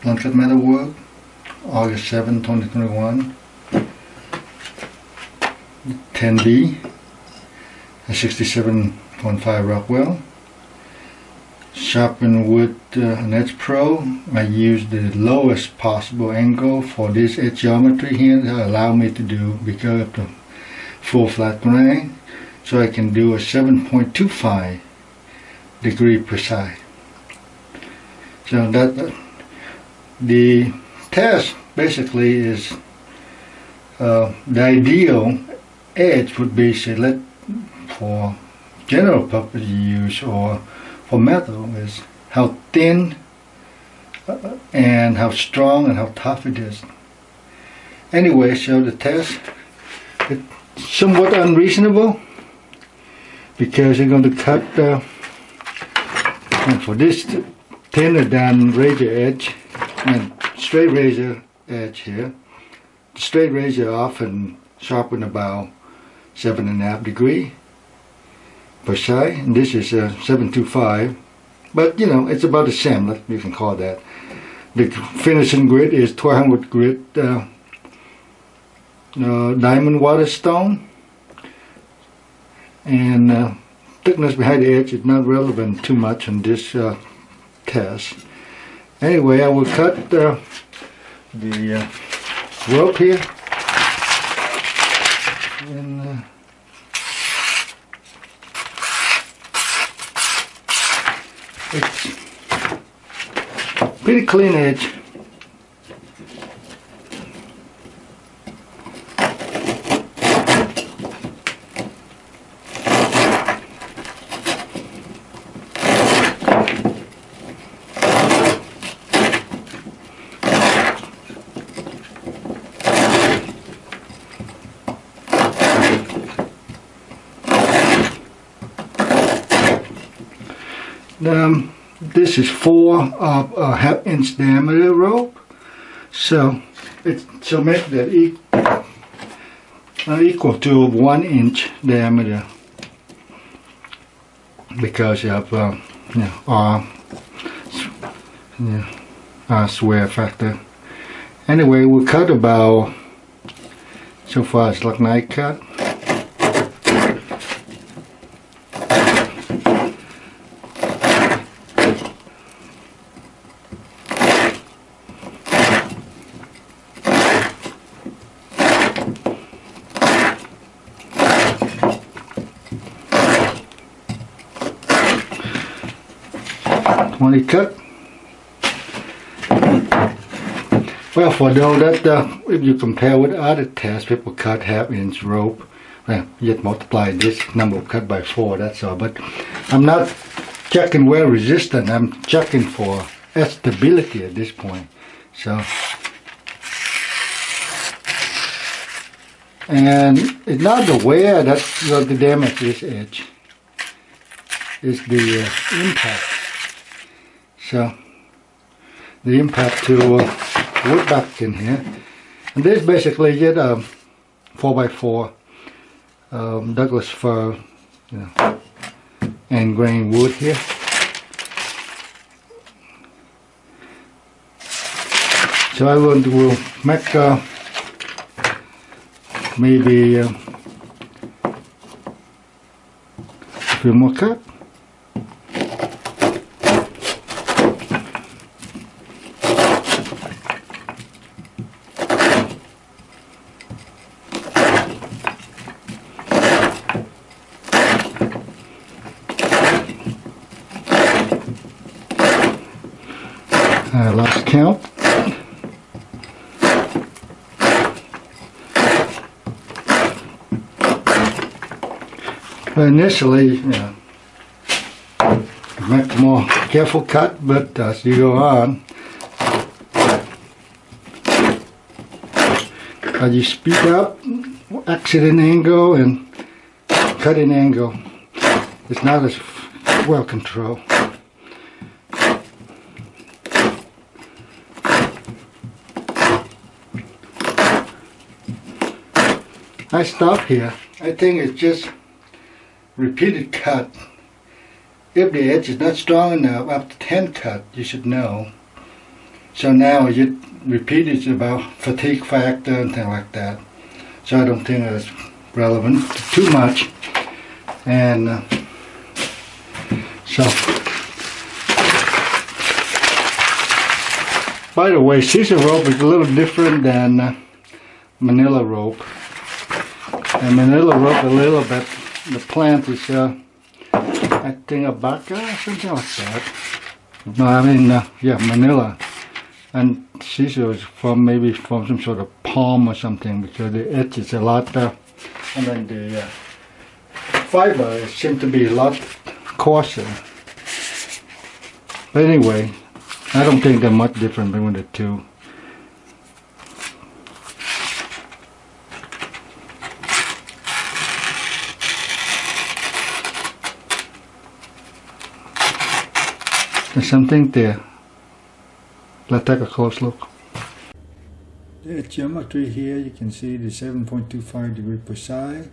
BluntCut MetalWorks, August 7, 2021. 10B, a 67.5 Rockwell. Sharpen with an Edge Pro. I use the lowest possible angle for this edge geometry here that allow me to do, because of the full flat grain, so I can do a 7.25 degree precise. So that the test basically is the ideal edge would be select for general purpose use or for metal is how thin and how strong and how tough it is. Anyway, so the test is somewhat unreasonable because you're going to cut and for this thinner than razor edge and straight razor edge here. The straight razor often sharpen about 7.5 degree precise, and this is a 725, but you know, it's about the same, you can call that. The finishing grit is 1200 grit diamond waterstone, and thickness behind the edge is not relevant too much on this test. Anyway, I will cut the rope here, and it's pretty clean edge. This is 4 of a half-inch diameter rope, so make that equal to 1 inch diameter because of our square factor. Anyway, we'll cut about, so far it's like knife cut. Cut. Well, for those that if you compare with other tests, people cut half-inch rope. Well, you just multiply this number of cut by 4. That's all. But I'm not checking wear resistance. I'm checking for stability at this point. So, and it's not the wear that's going to damage this edge. It's the impact. So the impact to wood back in here, and this basically get a 4x4 Douglas fir, and grain wood here. So I will make maybe a few more cuts. Last count. Initially, make a more careful cut, but as you go on, as you speed up, exit angle and cutting angle, it's not as well controlled. I stop here. I think it's just repeated cut. If the edge is not strong enough, after 10 cut, you should know. So now I just repeat it about fatigue factor and things like that. So I don't think it's relevant too much. And so, by the way, sisal rope is a little different than manila rope. And manila rope a little bit, the plant is I think a baca or something like that. No, I mean, yeah, manila. And sisal is maybe from some sort of palm or something, because the edge is a lot, and then the fiber seems to be a lot coarser. But anyway, I don't think there's much difference between the two. There's something there. Let's take a close look. The geometry here, you can see the 7.25 degree precise.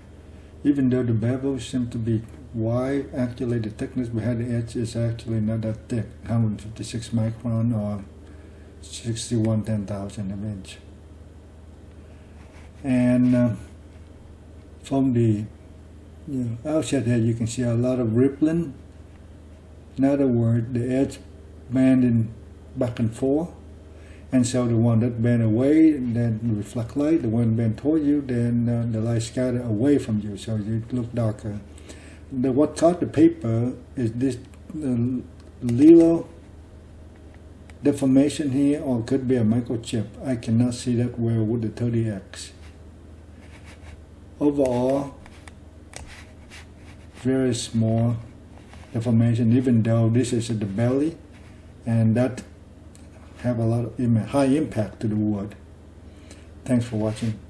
Even though the bevels seem to be wide, actually the thickness behind the edge is actually not that thick, 156 micron or 61 10,000 of inch. And from the outside here, you can see a lot of rippling. In other words, the edge bending back and forth, and so the one that bend away then reflect light, the one bend toward you, then the light scatter away from you, so you look darker. What caught the paper is this little deformation here, or it could be a microchip. I cannot see that well with the 30X. Overall, very small deformation, even though this is at the belly, and that have a lot of high impact to the wood. Thanks for watching.